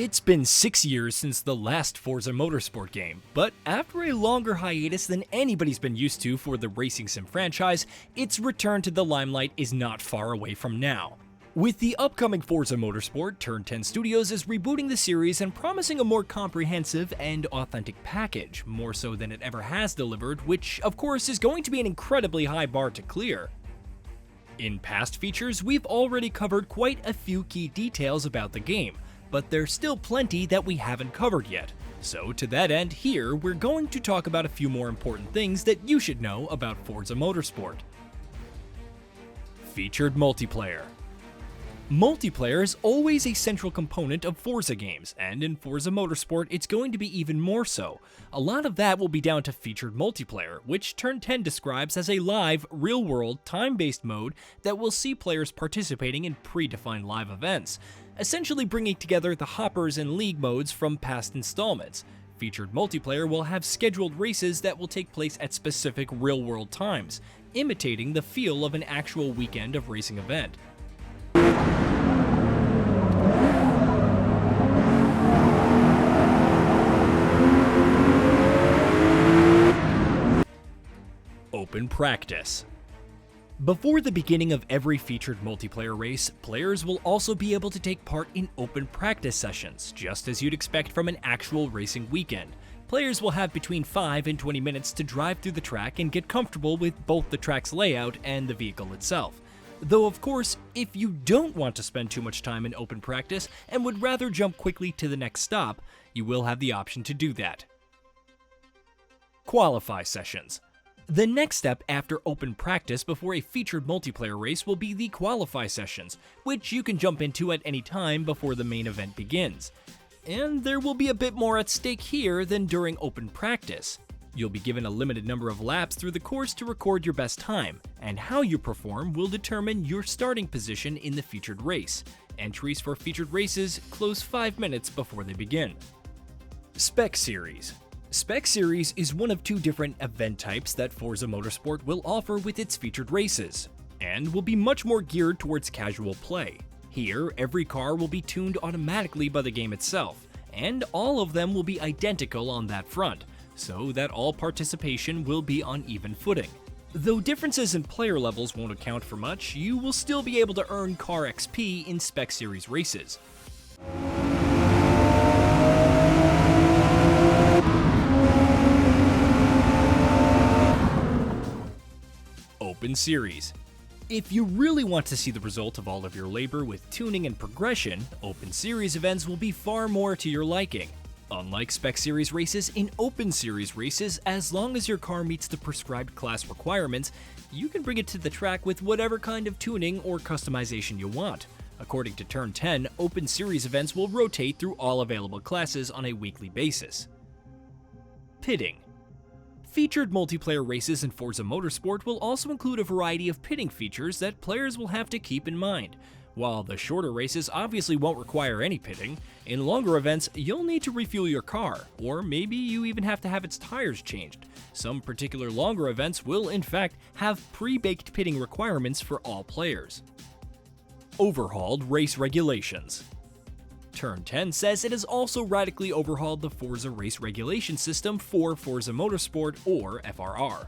It's been 6 years since the last Forza Motorsport game, but after a longer hiatus than anybody's been used to for the racing sim franchise, its return to the limelight is not far away from now. With the upcoming Forza Motorsport, Turn 10 Studios is rebooting the series and promising a more comprehensive and authentic package, more so than it ever has delivered, which of course is going to be an incredibly high bar to clear. In past features, we've already covered quite a few key details about the game, but there's still plenty that we haven't covered yet. So to that end, here we're going to talk about a few more important things that you should know about Forza Motorsport. Featured multiplayer. Multiplayer is always a central component of Forza games, and in Forza Motorsport it's going to be even more so. A lot of that will be down to featured multiplayer, which Turn 10 describes as a live, real-world, time-based mode that will see players participating in predefined live events, essentially bringing together the hoppers and league modes from past installments. Featured multiplayer will have scheduled races that will take place at specific real-world times, imitating the feel of an actual weekend of racing event. Open practice. Before the beginning of every featured multiplayer race, players will also be able to take part in open practice sessions, just as you'd expect from an actual racing weekend. Players will have between 5 and 20 minutes to drive through the track and get comfortable with both the track's layout and the vehicle itself. Though of course, if you don't want to spend too much time in open practice and would rather jump quickly to the next stop, you will have the option to do that. Qualify sessions. The next step after open practice before a featured multiplayer race will be the qualify sessions, which you can jump into at any time before the main event begins. And there will be a bit more at stake here than during open practice. You'll be given a limited number of laps through the course to record your best time, and how you perform will determine your starting position in the featured race. Entries for featured races close 5 minutes before they begin. SPEC Series. SPEC Series is one of 2 different event types that Forza Motorsport will offer with its featured races, and will be much more geared towards casual play. Here, every car will be tuned automatically by the game itself, and all of them will be identical on that front, so that all participation will be on even footing. Though differences in player levels won't account for much, you will still be able to earn car XP in SPEC Series races. Open Series. If you really want to see the result of all of your labor with tuning and progression, Open Series events will be far more to your liking. Unlike SPEC Series races, in Open Series races, as long as your car meets the prescribed class requirements, you can bring it to the track with whatever kind of tuning or customization you want. According to Turn 10, Open Series events will rotate through all available classes on a weekly basis. Pitting. Featured multiplayer races in Forza Motorsport will also include a variety of pitting features that players will have to keep in mind. While the shorter races obviously won't require any pitting, in longer events you'll need to refuel your car, or maybe you even have to have its tires changed. Some particular longer events will in fact have pre-baked pitting requirements for all players. Overhauled race regulations. Turn 10 says it has also radically overhauled the Forza race regulation system for Forza Motorsport, or FRR,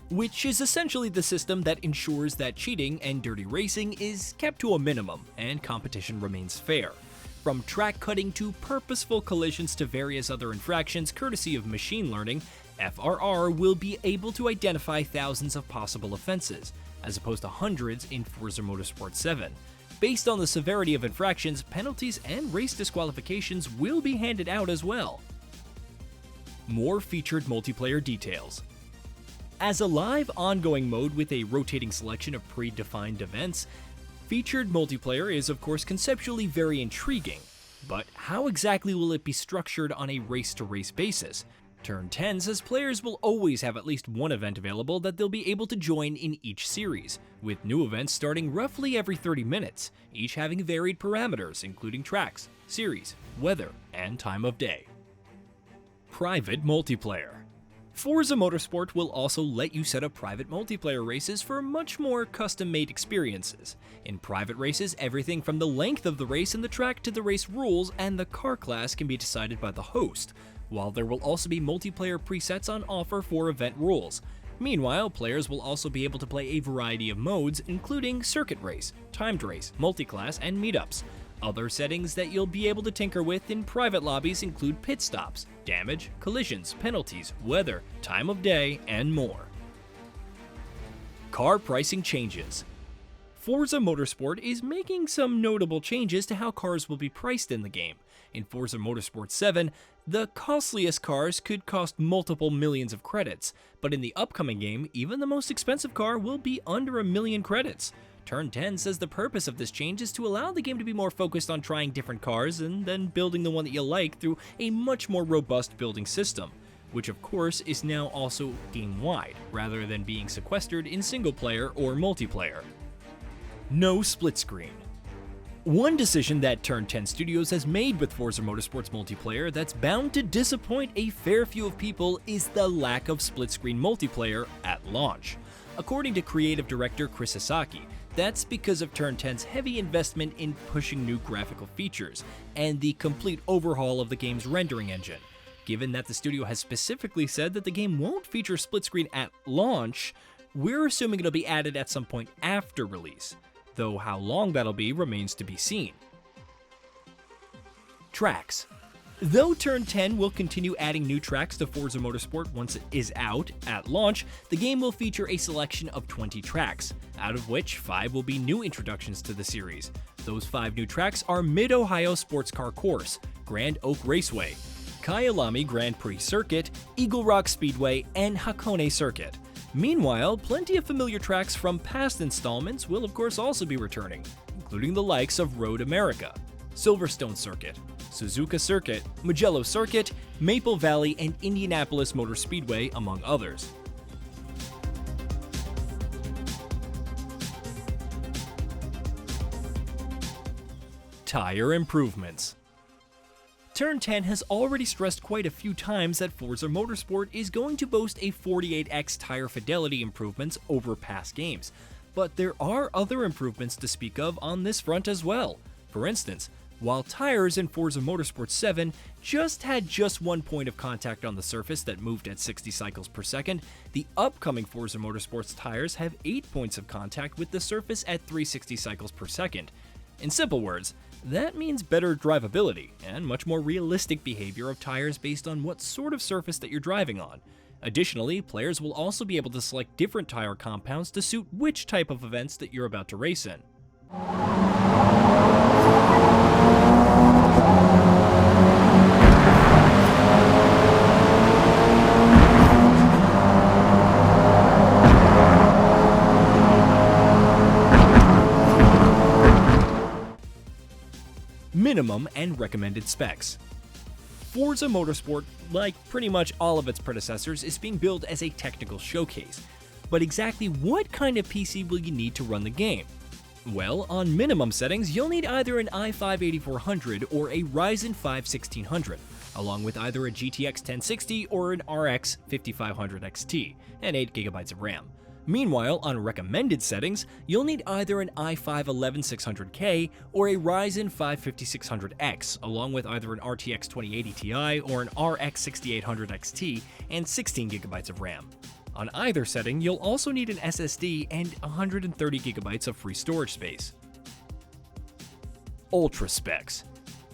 which is essentially the system that ensures that cheating and dirty racing is kept to a minimum and competition remains fair. From track cutting to purposeful collisions to various other infractions courtesy of machine learning, FRR will be able to identify thousands of possible offenses, as opposed to hundreds in Forza Motorsport 7. Based on the severity of infractions, penalties and race disqualifications will be handed out as well. More featured multiplayer details. As a live, ongoing mode with a rotating selection of predefined events, featured multiplayer is of course conceptually very intriguing, but how exactly will it be structured on a race-to-race basis? Turn 10 says players will always have at least one event available that they'll be able to join in each series, with new events starting roughly every 30 minutes, each having varied parameters including tracks, series, weather, and time of day. Private multiplayer. Forza Motorsport will also let you set up private multiplayer races for much more custom-made experiences. In private races, everything from the length of the race and the track to the race rules and the car class can be decided by the host, while there will also be multiplayer presets on offer for event rules. Meanwhile, players will also be able to play a variety of modes, including circuit race, timed race, multiclass, and meetups. Other settings that you'll be able to tinker with in private lobbies include pit stops, damage, collisions, penalties, weather, time of day, and more. Car pricing changes. Forza Motorsport is making some notable changes to how cars will be priced in the game. In Forza Motorsport 7, the costliest cars could cost multiple millions of credits, but in the upcoming game, even the most expensive car will be under 1 million credits. Turn 10 says the purpose of this change is to allow the game to be more focused on trying different cars and then building the one that you like through a much more robust building system, which of course is now also game-wide, rather than being sequestered in single-player or multiplayer. No split screen. One decision that Turn 10 Studios has made with Forza Motorsport's multiplayer that's bound to disappoint a fair few of people is the lack of split-screen multiplayer at launch. According to creative director Chris Sasaki, that's because of Turn 10's heavy investment in pushing new graphical features and the complete overhaul of the game's rendering engine. Given that the studio has specifically said that the game won't feature split screen at launch, we're assuming it'll be added at some point after release, though how long that'll be remains to be seen. Tracks. Though Turn 10 will continue adding new tracks to Forza Motorsport once it is out at launch, the game will feature a selection of 20 tracks, out of which 5 will be new introductions to the series. Those 5 new tracks are Mid-Ohio Sports Car Course, Grand Oak Raceway, Kyalami Grand Prix Circuit, Eagle Rock Speedway, and Hakone Circuit. Meanwhile, plenty of familiar tracks from past installments will of course also be returning, including the likes of Road America, Silverstone Circuit, Suzuka Circuit, Mugello Circuit, Maple Valley, and Indianapolis Motor Speedway, among others. Tire improvements. Turn 10 has already stressed quite a few times that Forza Motorsport is going to boast a 48x tire fidelity improvements over past games, but there are other improvements to speak of on this front as well. For instance, while tires in Forza Motorsport 7 had just 1 point of contact on the surface that moved at 60 cycles per second, the upcoming Forza Motorsport's tires have 8 points of contact with the surface at 360 cycles per second. In simple words, that means better drivability and much more realistic behavior of tires based on what sort of surface that you're driving on. Additionally, players will also be able to select different tire compounds to suit which type of events that you're about to race in. Minimum and recommended specs. Forza Motorsport, like pretty much all of its predecessors, is being billed as a technical showcase. But exactly what kind of PC will you need to run the game? Well, on minimum settings, you'll need either an i5-8400 or a Ryzen 5 1600, along with either a GTX 1060 or an RX 5500 XT, and 8GB of RAM. Meanwhile, on recommended settings, you'll need either an i5-11600K or a Ryzen 5 5600X, along with either an RTX 2080 Ti or an RX 6800 XT and 16GB of RAM. On either setting, you'll also need an SSD and 130GB of free storage space. Ultra specs.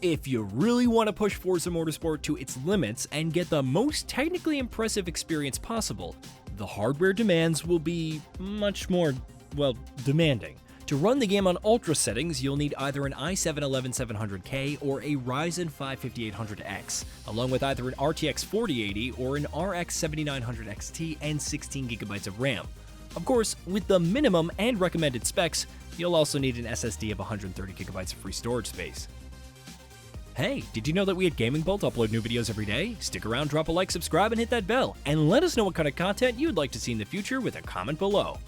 If you really want to push Forza Motorsport to its limits and get the most technically impressive experience possible, the hardware demands will be much more, demanding. To run the game on Ultra settings, you'll need either an i7-11700K or a Ryzen 5 5800X, along with either an RTX 4080 or an RX 7900 XT and 16GB of RAM. Of course, with the minimum and recommended specs, you'll also need an SSD of 130GB of free storage space. Hey, did you know that we at Gaming Bolt upload new videos every day? Stick around, drop a like, subscribe, and hit that bell, and let us know what kind of content you'd like to see in the future with a comment below.